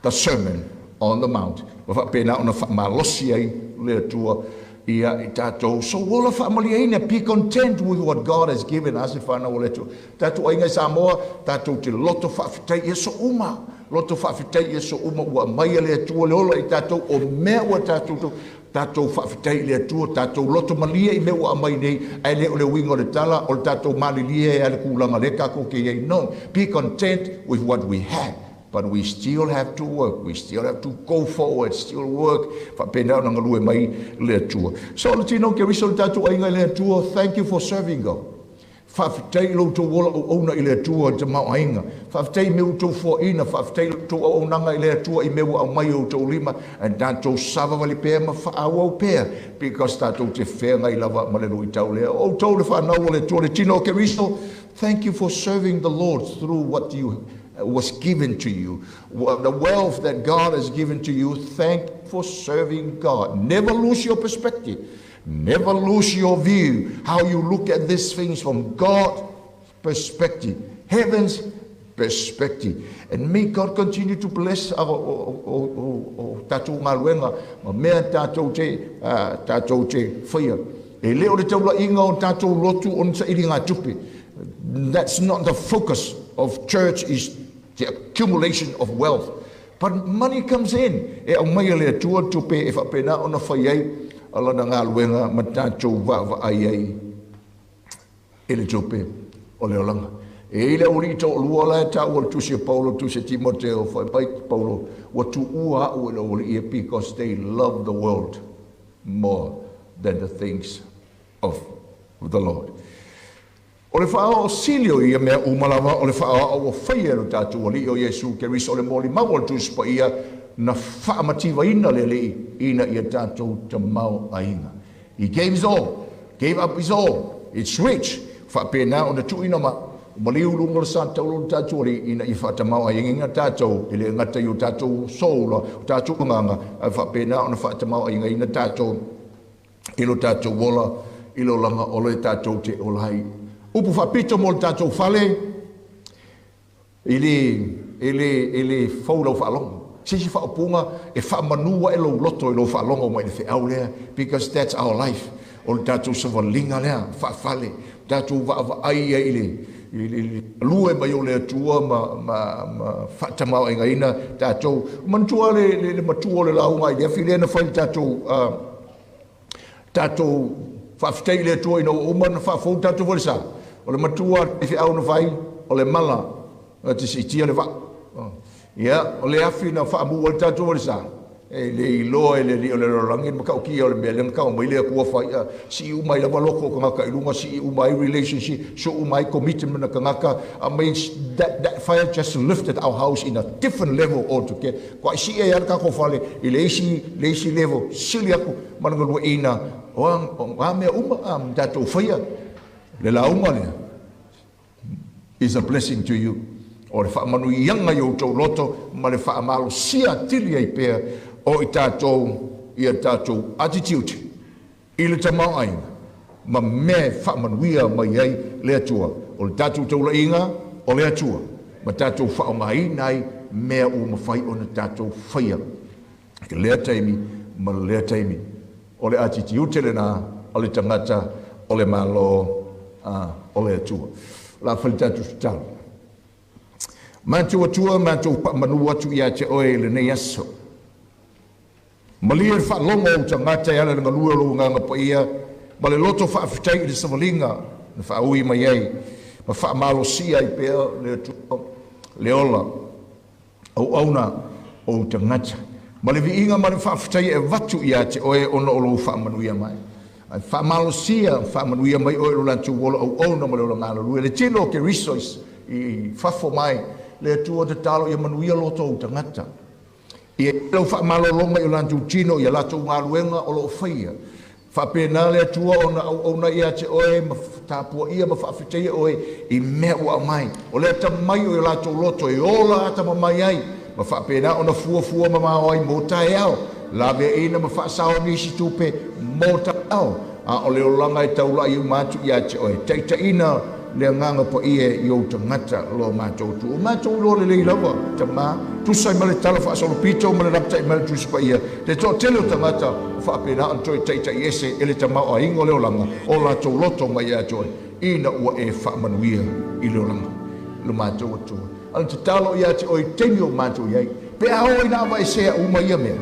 the Sermon on the Mount. Whapena ona whamalosi ai le tua ia i tātou. So wola whamali aina, be content with what God has given us. If I know le tua. Tātou ainga Samoa, tātou te loto whawhitai e so uma. Loto whawhitai e so uma ua mai le tua le ola i tātou o mea ua tātou tātou whawhitai le tua, tātou loto malia i mea ua mai nei, ai le o le wingo le tala, o le tātou malilia e ale kulanga le kako ke iei. No, be content with what we have. But we still have to work. We still have to go forward, still work. Whapena nanga lue mai le tua. So le tino ke riso le tātou ainga le tua, thank you for serving God. Whawhitai lo tō wola o ona i le tua te mau ainga. Whawhitai meu tō fua ina, whawhitai lo tō o nanga i le tua i meu au mai o tō lima, and tātou sava wali pēr ma whaau au pēr, because tātou te whenga i lava ma le lui tau lea. O tō le whanau le tua le tino ke riso, thank you for serving the Lord through what you was given to you, the wealth that God has given to you. Thank you for serving God. Never lose your perspective. Never lose your view, how you look at these things from God's perspective, heaven's perspective. And may God continue to bless our tātou ngā luenga, ma mea tātou te whaia. E leo le taula inga o tātou lotu on sa iri ngā tupe. That's not the focus of church, is the accumulation of wealth. But money comes in. E au mai le tua tupe e whapena ona whaiei, ala na ngā luenga ma tātou wa ai ai e le tupe o le olanga. E ile uri i tō lua la e tāu al tusi Paulo, tusi Timoteo, whai pai Paulo, wa tu ua au ele uri ia, because they love the world more than the things of the Lord. O le whaao o silio ia mea umalawa, o le whaao o whaia no tātou ali o Yesu ke riso le moli mau al tusi pa ia, na whaamatiwa ina le lei, ina ia tātou te mau ainga. He gave his all, gave up his all. It's rich. Whapena o na tuina ma, maliu lunga le sātou lo tātou ali, ina i whatamau ainga tātou, ele ngata i o tātou soula, o tātou nganga, whapena o na whatamau ainga ina tātou, ilo tātou wola, ilo langa o le tātou te olai. Upu whapito mo le tātou whale, ele Folau whalonga. Sisi whaapunga e whaamanua e lo loto e lo whaalonga mai le whiau lea, because that's our life. O le tātou sa walinga lea, whaafale, tātou wa'awa ai e lue mai o le atua ma whatamau e ngaina tātou. Mantua le matua le launga i le awhilena whai tātou whawhitei le atua ina o umana whawhau tātou wale sa. O le matua e whi au na whai, o le mala, te si tia le wa. Ia, o le awhi na whaamu wale tātou wale sa. E le iloa e le li o le rangi makau ki o le mea lenga kau mai le kua whai si umai la waloko ka ngaka ilunga si umai relationship so umai commitment na ka ngaka I mean that fire just lifted our house in a different level altogether kwa si e ka ko fale i leisi level sili aku mananga lua ina o mea uma tatou whaia le la uma le is a blessing to you o le whaamanu ianga i o tau loto ma le whaamalo sia tili ai pēr o i tātou attitude i le tamau ainga ma me whaamanuia mai ai le atua o le tātou taula inga o le atua ma tātou whaongai nai mea o mawhai o na tātou whaia ke lea taimi ma lea taimi o le attitude le na o le tangata o le malo o le atua la whali tātou stalo Mātou atua, mātou manu atu ia te oe le nei aso. Malia wha longo o tangata e ala nga lua lo nganga pa ia, ma le loto wha awhitai i le savalinga, na wha ui mai ei, ma wha malo sia i pēr le atua, le ola, au auna o tangata. Ma le vi inga ma le wha awhitai e watu ia te oe ono o lo wha manuia mai. Wha malo sia, wha manuia mai oe lo lantu wola au auna ma le ola ngana lua. Le tino ke resource i whafo mai, le atua te talo ia manuia loto o tangata. Ia lau whaamalolonga i lantu tino ia lato ngaluenga o lo whaia. Whapena le atua ona ia te oe, ma tāpua ia ma whaafiteia oe i mea ua mai. O le ata mai o i lato loto e ola ata ma mai ai. Ma whapena ona fua ma maa oi mo tae au. Lawe ina ma whaasawa nisi tupe mo tae au. O le olanga e taula i umatu ia te oe. Teita ina le nganga po ie i o tangata lo mātou tu. O mātou lo le leilawa, ta mā, tusai ma le tala wha asolo pito, ma le rapta i ma le tusi pa ia. Te tō tele o tangata, wha apena antoi teita i ese, ele ta mao a ingo leo langa, o la tau loto mai a toi, ina ua e wha manuia i leo langa, lo mātou atua. Ana te talo ia te oi teni o mātou iai, pe a o ina awa e sea uma ia mea,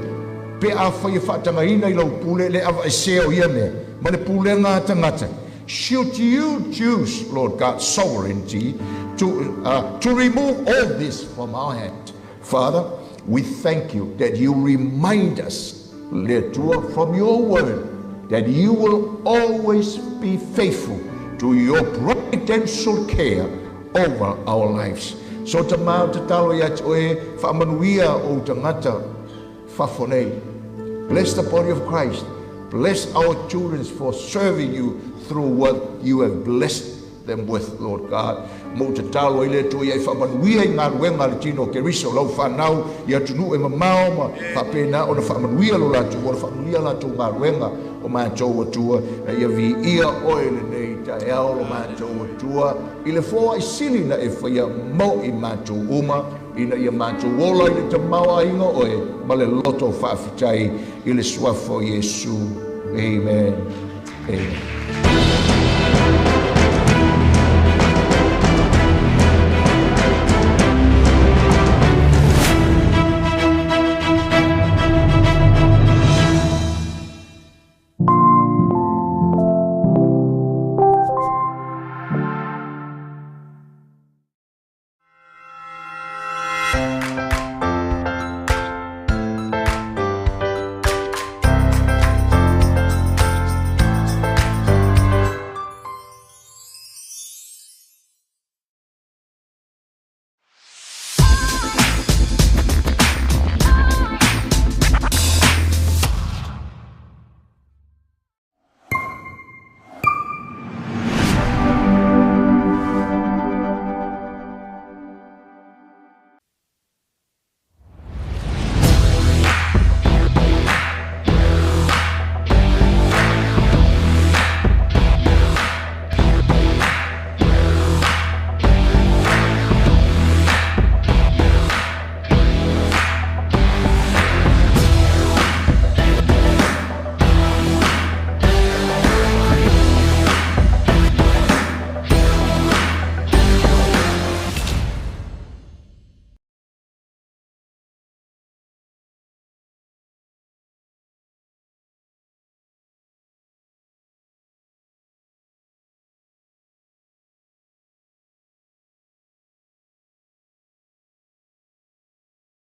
pe a whai e whaatanga ina i lau pule, le awa e sea o ia mea, ma le pule ngā tangata. Should you choose, Lord God, sovereignty to remove all this from our hand, Father, we thank you that you remind us, from your word, that you will always be faithful to your providential care over our lives. So tamau te talo ia te oe whaamanuia o tangata whafonei. Bless the body of Christ. Bless our children for serving you through what you have blessed them with, Lord God. Mo te talo i le tu ia i whaamanuia i ngā ruenga le tino ke riso lau whanau i atunu e mamao ma whapena o na whaamanuia lo latu o na whaamanuia latu ngā ruenga o mātou atua na ia vi ia oe le nei tae ao lo mātou atua i le fōa i sili na e whaia mo i mātou uma ina ia mātou ola i le tamau a inga oe ma le loto whaafitai i le suafo Iesu. Amen. Amen.